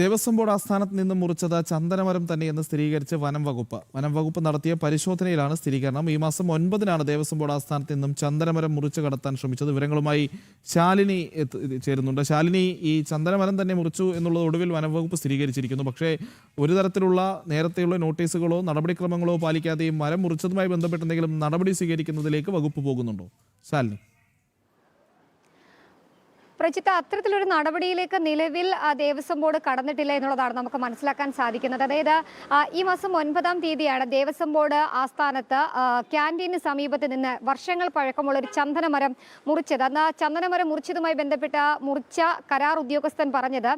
Devaswom board ആസ്ഥാനത്ത് നിന്നും മുറിച്ചത് ചന്ദനമരം തന്നെയെന്ന് സ്ഥിരീകരിച്ച് വനം വകുപ്പ് നടത്തിയ പരിശോധനയിലാണ് സ്ഥിരീകരണം. ഈ മാസം 9-നാണ് ദേവസ്വം ബോർഡ് ആസ്ഥാനത്ത് നിന്നും ചന്ദനമരം മുറിച്ചു കടത്താൻ ശ്രമിച്ചത്. വിവരങ്ങളുമായി ശാലിനി ചേരുന്നുണ്ട്. ശാലിനി, ഈ ചന്ദനമരം തന്നെ മുറിച്ചു എന്നുള്ളത് ഒടുവിൽ വനം വകുപ്പ് സ്ഥിരീകരിച്ചിരിക്കുന്നു. പക്ഷേ ഒരു തരത്തിലുള്ള നേരത്തെയുള്ള നോട്ടീസുകളോ നടപടിക്രമങ്ങളോ പാലിക്കാതെ ഈ മരം മുറിച്ചതുമായി ബന്ധപ്പെട്ട് എന്തെങ്കിലും നടപടി സ്വീകരിക്കുന്നതിലേക്ക് വകുപ്പ് പോകുന്നുണ്ടോ? ശാലിനി. പ്രജിത്ത, അത്തരത്തിലൊരു നടപടിയിലേക്ക് നിലവിൽ ദേവസ്വം ബോർഡ് കടന്നിട്ടില്ല എന്നുള്ളതാണ് നമുക്ക് മനസ്സിലാക്കാൻ സാധിക്കുന്നത്. അതായത് ഈ മാസം 9-ാം തീയതിയാണ് ദേവസ്വം ബോർഡ് ആസ്ഥാനത്ത് ക്യാൻറ്റീന് സമീപത്ത് നിന്ന് വർഷങ്ങൾ പഴക്കമുള്ള ഒരു ചന്ദനമരം മുറിച്ചത്. അന്ന് ചന്ദനമരം മുറിച്ചതുമായി ബന്ധപ്പെട്ട മുറിച്ച കരാർ ഉദ്യോഗസ്ഥൻ പറഞ്ഞത്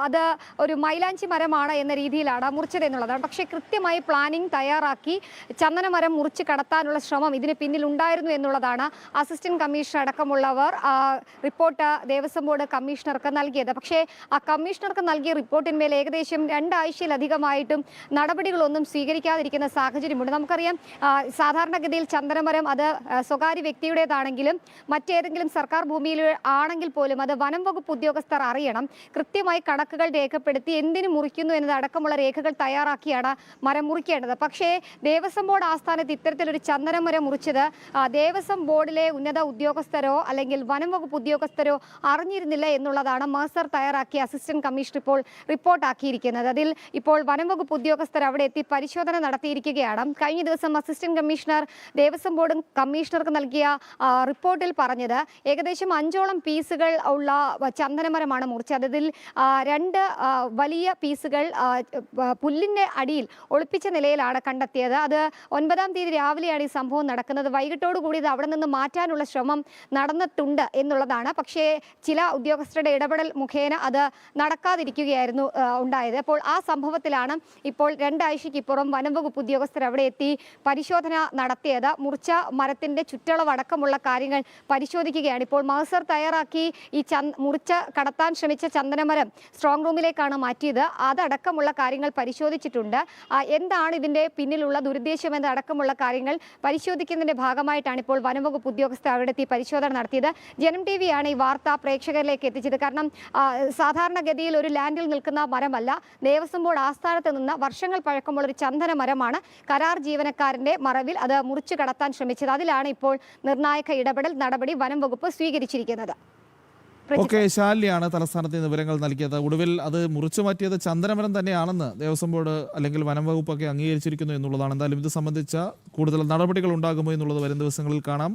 അത് ഒരു മൈലാഞ്ചി മരമാണ് എന്ന രീതിയിലാണ് മുറിച്ചത് എന്നുള്ളതാണ്. പക്ഷേ കൃത്യമായി പ്ലാനിംഗ് തയ്യാറാക്കി ചന്ദനമരം മുറിച്ച് കടത്താനുള്ള ശ്രമം ഇതിന് പിന്നിലുണ്ടായിരുന്നു എന്നുള്ളതാണ് അസിസ്റ്റന്റ് കമ്മീഷണർ അടക്കമുള്ളവർ റിപ്പോർട്ട് ദേവസ്വം ബോർഡ് കമ്മീഷണർക്ക് നൽകിയത്. പക്ഷേ ആ കമ്മീഷണർക്ക് നൽകിയ റിപ്പോർട്ടിന്മേൽ ഏകദേശം 2 ആഴ്ചയിലധികമായിട്ടും നടപടികളൊന്നും സ്വീകരിക്കാതിരിക്കുന്ന സാഹചര്യമുണ്ട്. നമുക്കറിയാം, സാധാരണഗതിയിൽ ചന്ദനമരം അത് സ്വകാര്യ വ്യക്തിയുടേതാണെങ്കിലും മറ്റേതെങ്കിലും സർക്കാർ ഭൂമിയിൽ ആണെങ്കിൽ പോലും അത് വനം വകുപ്പ് ഉദ്യോഗസ്ഥർ അറിയണം. കൃത്യമായി കണക്കുകൾ രേഖപ്പെടുത്തി എന്തിനു മുറിക്കുന്നു എന്നതടക്കമുള്ള രേഖകൾ തയ്യാറാക്കിയാണ് മരം മുറിക്കേണ്ടത്. പക്ഷേ ദേവസ്വം ബോർഡ് ആസ്ഥാനത്ത് ഇത്തരത്തിലൊരു ചന്ദനമരം മുറിച്ചത് ദേവസ്വം ബോർഡിലെ ഉന്നത ഉദ്യോഗസ്ഥരോ അല്ലെങ്കിൽ വനം വകുപ്പ് ഉദ്യോഗസ്ഥരോ അറിഞ്ഞിരുന്നില്ല എന്നുള്ളതാണ് മേഴ്സർ തയ്യാറാക്കിയ അസിസ്റ്റന്റ് കമ്മീഷണർ ഇപ്പോൾ റിപ്പോർട്ടാക്കിയിരിക്കുന്നത്. അതിൽ ഇപ്പോൾ വനം വകുപ്പ് ഉദ്യോഗസ്ഥർ അവിടെ എത്തി പരിശോധന നടത്തിയിരിക്കുകയാണ്. കഴിഞ്ഞ ദിവസം അസിസ്റ്റന്റ് കമ്മീഷണർ ദേവസ്വം ബോർഡ് കമ്മീഷണർക്ക് നൽകിയ റിപ്പോർട്ടിൽ പറഞ്ഞത് ഏകദേശം 5ഓളം പീസുകൾ ഉള്ള ചന്ദനമരമാണ് മുറിച്ചത്. അതിൽ 2 വലിയ പീസുകൾ പുല്ലിൻ്റെ അടിയിൽ ഒളിപ്പിച്ച നിലയിലാണ് കണ്ടെത്തിയത്. അത് 9-ാം തീയതി രാവിലെയാണ് ഈ സംഭവം നടക്കുന്നത്. വൈകിട്ടോടുകൂടി ഇത് അവിടെ നിന്ന് മാറ്റാനുള്ള ശ്രമം നടന്നിട്ടുണ്ട് എന്നുള്ളതാണ്. പക്ഷേ ചില ഉദ്യോഗസ്ഥരുടെ ഇടപെടൽ മുഖേന അത് നടക്കാതിരിക്കുകയായിരുന്നു ഉണ്ടായത്. അപ്പോൾ ആ സംഭവത്തിലാണ് ഇപ്പോൾ 2 ആഴ്ചയ്ക്കിപ്പുറം വനം വകുപ്പ് ഉദ്യോഗസ്ഥർ അവിടെ എത്തി പരിശോധന നടത്തിയത്. മുറിച്ച മരത്തിൻ്റെ ചുറ്റളവടക്കമുള്ള കാര്യങ്ങൾ പരിശോധിക്കുകയാണ്. ഇപ്പോൾ മേഴ്സർ തയ്യാറാക്കി ഈ മുറിച്ച കടത്താൻ ശ്രമിച്ച ചന്ദനമരം സ്ട്രോങ് റൂമിലേക്കാണ് മാറ്റിയത്. അതടക്കമുള്ള കാര്യങ്ങൾ പരിശോധിച്ചിട്ടുണ്ട്. എന്താണ് ഇതിൻ്റെ പിന്നിലുള്ള ദുരുദ്ദേശം എന്നതടക്കമുള്ള കാര്യങ്ങൾ പരിശോധിക്കുന്നതിൻ്റെ ഭാഗമായിട്ടാണ് ഇപ്പോൾ വനം വകുപ്പ് ഉദ്യോഗസ്ഥർ അവിടെ എത്തി പരിശോധന നടത്തിയത്. ജനം TV ആണ് ഈ വാർത്ത പ്രേക്ഷകരിലേക്ക് എത്തിച്ചത്. കാരണം സാധാരണഗതിയിൽ ഒരു ലാൻഡിൽ നിൽക്കുന്ന മരമല്ല, ദേവസ്വം ബോർഡ് ആസ്ഥാനത്ത് നിന്ന് വർഷങ്ങൾ പഴക്കമുള്ള ഒരു ചന്ദന മരമാണ് കരാർ ജീവനക്കാരന്റെ മറവിൽ അത് മുറിച്ചു കടത്താൻ ശ്രമിച്ചത്. അതിലാണ് ഇപ്പോൾ നിർണായക ഇടപെടൽ നടപടി വനം വകുപ്പ് സ്വീകരിച്ചിരിക്കുന്നത്. ശാലിനിയാണ് തലസ്ഥാനത്ത് നിന്ന് വിവരങ്ങൾ നൽകിയത്. ഒടുവിൽ അത് മുറിച്ചു മാറ്റിയത് ചന്ദനമരം തന്നെയാണെന്ന് ദേവസ്വം ബോർഡ് അല്ലെങ്കിൽ വനം വകുപ്പൊക്കെ അംഗീകരിച്ചിരിക്കുന്നു എന്നുള്ളതാണ്. എന്തായാലും ഇത് സംബന്ധിച്ച കൂടുതൽ നടപടികൾ ഉണ്ടാകുമോ എന്നുള്ളത് വരും ദിവസങ്ങളിൽ കാണാം.